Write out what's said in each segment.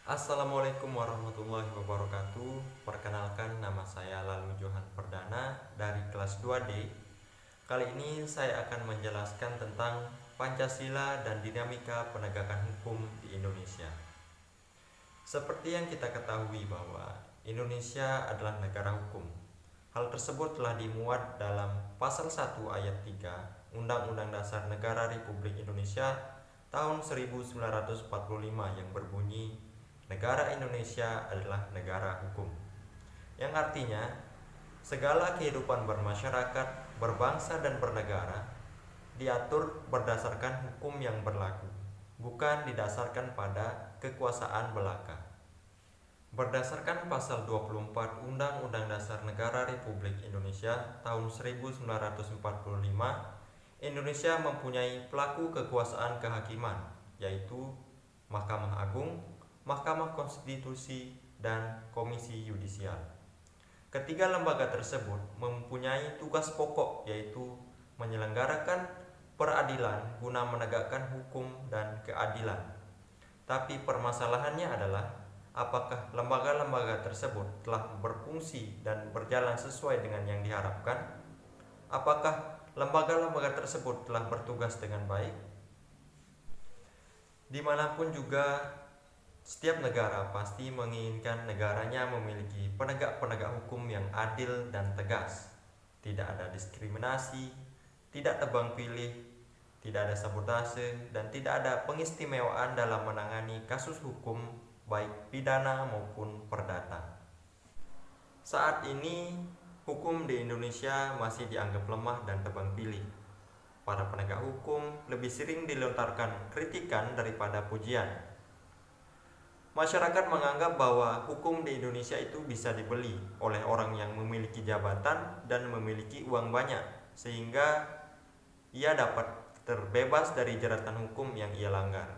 Assalamualaikum warahmatullahi wabarakatuh. Perkenalkan, nama saya Lalu Johan Perdana dari kelas 2D. Kali ini saya akan menjelaskan tentang Pancasila dan dinamika penegakan hukum di Indonesia. Seperti yang kita ketahui bahwa Indonesia adalah negara hukum. Hal tersebut telah dimuat dalam Pasal 1 Ayat 3 Undang-Undang Dasar Negara Republik Indonesia tahun 1945 yang berbunyi, negara Indonesia adalah negara hukum, yang artinya segala kehidupan bermasyarakat, berbangsa dan bernegara diatur berdasarkan hukum yang berlaku, bukan didasarkan pada kekuasaan belaka. Berdasarkan pasal 24 Undang-Undang Dasar Negara Republik Indonesia tahun 1945, Indonesia mempunyai pelaku kekuasaan kehakiman, yaitu Mahkamah Agung, Mahkamah Konstitusi, dan Komisi Yudisial. Ketiga lembaga tersebut mempunyai tugas pokok, yaitu menyelenggarakan peradilan guna menegakkan hukum dan keadilan. Tapi permasalahannya adalah apakah lembaga-lembaga tersebut telah berfungsi dan berjalan sesuai dengan yang diharapkan? Apakah lembaga-lembaga tersebut telah bertugas dengan baik? Dimanapun juga, setiap negara pasti menginginkan negaranya memiliki penegak-penegak hukum yang adil dan tegas. Tidak ada diskriminasi, tidak tebang pilih, tidak ada sabotase, dan tidak ada pengistimewaan dalam menangani kasus hukum baik pidana maupun perdata. Saat ini, hukum di Indonesia masih dianggap lemah dan tebang pilih. Para penegak hukum lebih sering dilontarkan kritikan daripada pujian. Masyarakat menganggap bahwa hukum di Indonesia itu bisa dibeli oleh orang yang memiliki jabatan dan memiliki uang banyak, sehingga ia dapat terbebas dari jeratan hukum yang ia langgar.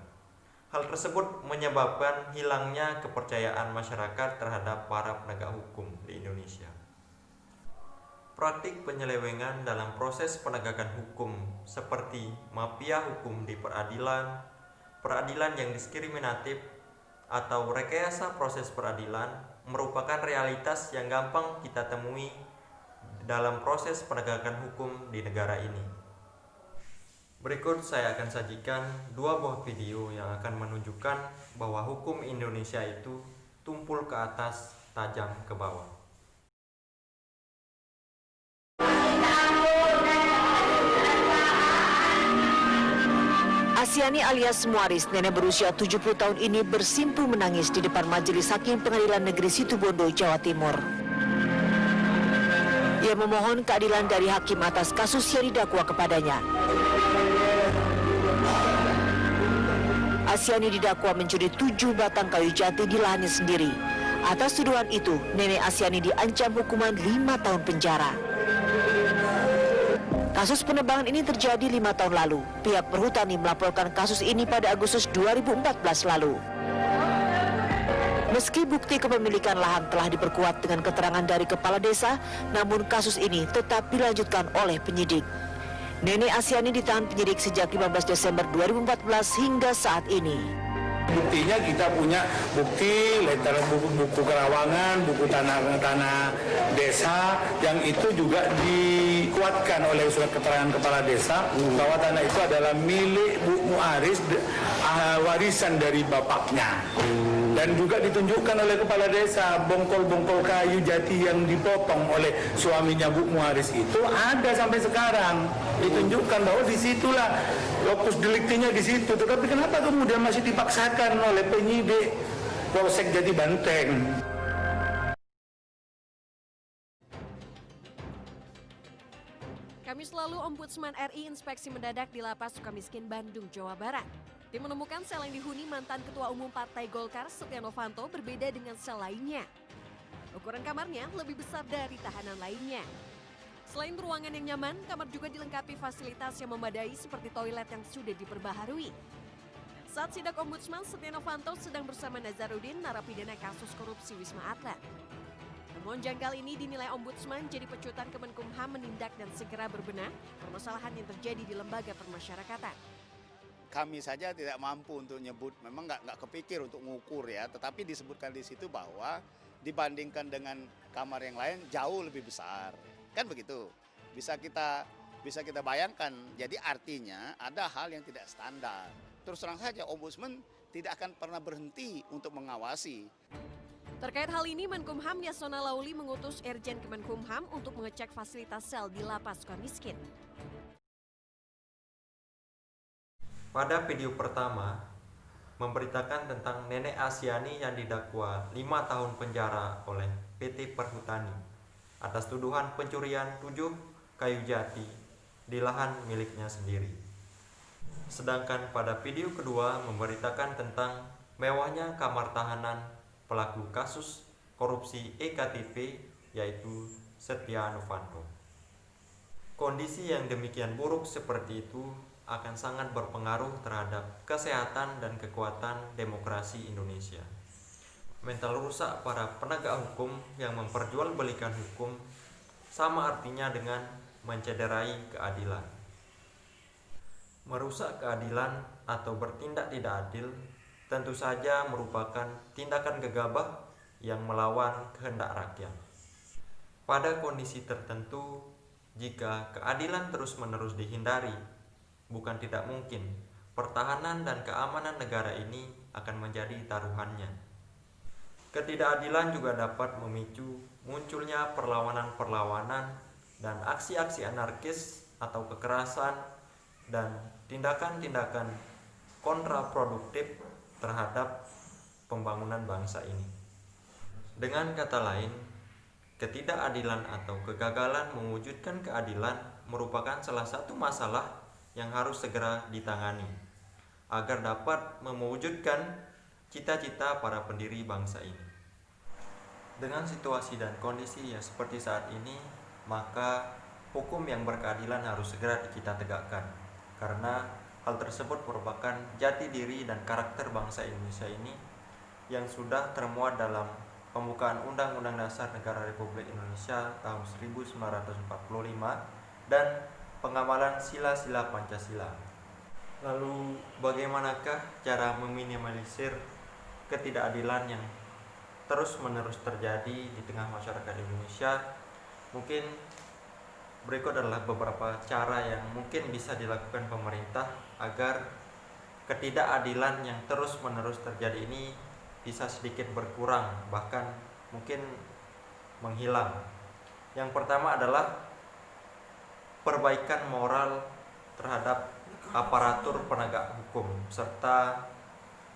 Hal tersebut menyebabkan hilangnya kepercayaan masyarakat terhadap para penegak hukum di Indonesia. Praktik penyelewengan dalam proses penegakan hukum seperti mafia hukum di peradilan, peradilan yang diskriminatif, atau rekayasa proses peradilan merupakan realitas yang gampang kita temui dalam proses penegakan hukum di negara ini. Berikut saya akan sajikan dua buah video yang akan menunjukkan bahwa hukum Indonesia itu tumpul ke atas, tajam ke bawah. Asyani alias Muaris, nenek berusia 70 tahun ini bersimpu menangis di depan Majelis Hakim Pengadilan Negeri Situbondo, Jawa Timur. Ia memohon keadilan dari hakim atas kasus yang didakwa kepadanya. Asyani didakwa mencuri 7 batang kayu jati di lahannya sendiri. Atas tuduhan itu, nenek Asyani diancam hukuman 5 tahun penjara. Kasus penebangan ini terjadi 5 tahun lalu. Pihak perhutani melaporkan kasus ini pada Agustus 2014 lalu. Meski bukti kepemilikan lahan telah diperkuat dengan keterangan dari kepala desa, namun kasus ini tetap dilanjutkan oleh penyidik. Nenek Asyani ditahan penyidik sejak 15 Desember 2014 hingga saat ini. Buktinya kita punya bukti, buku kerawangan, buku tanah desa, yang itu juga dikuatkan oleh surat keterangan kepala desa bahwa tanah itu adalah milik Bu Muaris, warisan dari bapaknya. Dan juga ditunjukkan oleh kepala desa bongkol-bongkol kayu jati yang dipotong oleh suaminya Bu Muaris itu ada sampai sekarang. Ditunjukkan bahwa disitulah lokus deliktinya di situ. Tetapi kenapa kemudian masih dipaksakan oleh penyidik Polsek Jati Banteng? Kamis lalu, Ombudsman RI inspeksi mendadak di Lapas Sukamiskin, Bandung, Jawa Barat. Tim menemukan sel yang dihuni mantan Ketua Umum Partai Golkar Setia Novanto berbeda dengan sel lainnya. Ukuran kamarnya lebih besar dari tahanan lainnya. Selain ruangan yang nyaman, kamar juga dilengkapi fasilitas yang memadai seperti toilet yang sudah diperbaharui. Saat sidak Ombudsman, Setia Novanto sedang bersama Nazarudin, narapidana kasus korupsi Wisma Atlet. Temuan janggal ini dinilai Ombudsman jadi pecutan Kemenkumham menindak dan segera berbenah permasalahan yang terjadi di lembaga permasyarakatan. kami saja tidak mampu untuk nyebut, memang nggak kepikir untuk mengukur ya, tetapi disebutkan di situ bahwa dibandingkan dengan kamar yang lain jauh lebih besar, kan begitu. Bisa kita bayangkan, jadi artinya ada hal yang tidak standar. Terus terang saja, Ombudsman tidak akan pernah berhenti untuk mengawasi. Terkait hal ini, Menkumham Yasona Lauli mengutus Irjen Kemenkumham untuk mengecek fasilitas sel di Lapas Sukamiskin. Pada video pertama, memberitakan tentang Nenek Asyani yang didakwa 5 tahun penjara oleh PT Perhutani atas tuduhan pencurian 7 kayu jati di lahan miliknya sendiri. Sedangkan pada video kedua memberitakan tentang mewahnya kamar tahanan pelaku kasus korupsi EKTP yaitu Setia Novanto. Kondisi yang demikian buruk seperti itu akan sangat berpengaruh terhadap kesehatan dan kekuatan demokrasi Indonesia. Mental rusak para penegak hukum yang memperjualbelikan hukum sama artinya dengan mencederai keadilan. Merusak keadilan atau bertindak tidak adil tentu saja merupakan tindakan gegabah yang melawan kehendak rakyat. Pada kondisi tertentu, jika keadilan terus-menerus dihindari, bukan tidak mungkin pertahanan dan keamanan negara ini akan menjadi taruhannya. Ketidakadilan juga dapat memicu munculnya perlawanan-perlawanan dan aksi-aksi anarkis atau kekerasan dan tindakan-tindakan kontraproduktif terhadap pembangunan bangsa ini. Dengan kata lain, ketidakadilan atau kegagalan mewujudkan keadilan merupakan salah satu masalah yang harus segera ditangani agar dapat mewujudkan cita-cita para pendiri bangsa ini. Dengan situasi dan kondisi yang seperti saat ini, maka hukum yang berkeadilan harus segera kita tegakkan, karena hal tersebut merupakan jati diri dan karakter bangsa Indonesia ini yang sudah termuat dalam pembukaan Undang-Undang Dasar Negara Republik Indonesia tahun 1945 dan pengamalan sila-sila Pancasila. Lalu bagaimanakah cara meminimalisir ketidakadilan yang terus-menerus terjadi di tengah masyarakat Indonesia? Mungkin berikut adalah beberapa cara yang mungkin bisa dilakukan pemerintah agar ketidakadilan yang terus-menerus terjadi ini bisa sedikit berkurang, bahkan mungkin menghilang. Yang pertama adalah perbaikan moral terhadap aparatur penegak hukum serta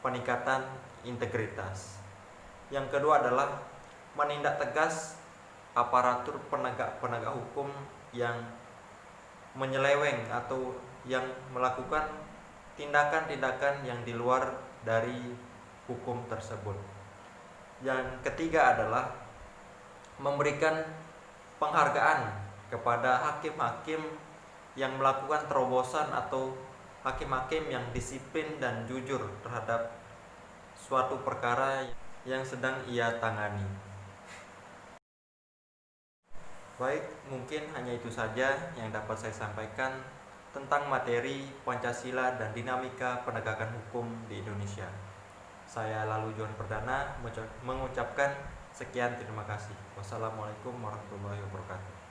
peningkatan integritas. Yang kedua adalah menindak tegas aparatur penegak hukum yang menyeleweng atau yang melakukan tindakan-tindakan yang di luar dari hukum tersebut. Yang ketiga adalah memberikan penghargaan kepada hakim-hakim yang melakukan terobosan atau hakim-hakim yang disiplin dan jujur terhadap suatu perkara yang sedang ia tangani. Baik, mungkin hanya itu saja yang dapat saya sampaikan tentang materi Pancasila dan dinamika penegakan hukum di Indonesia. Saya Lalu Johan Perdana mengucapkan sekian, terima kasih. Wassalamualaikum warahmatullahi wabarakatuh.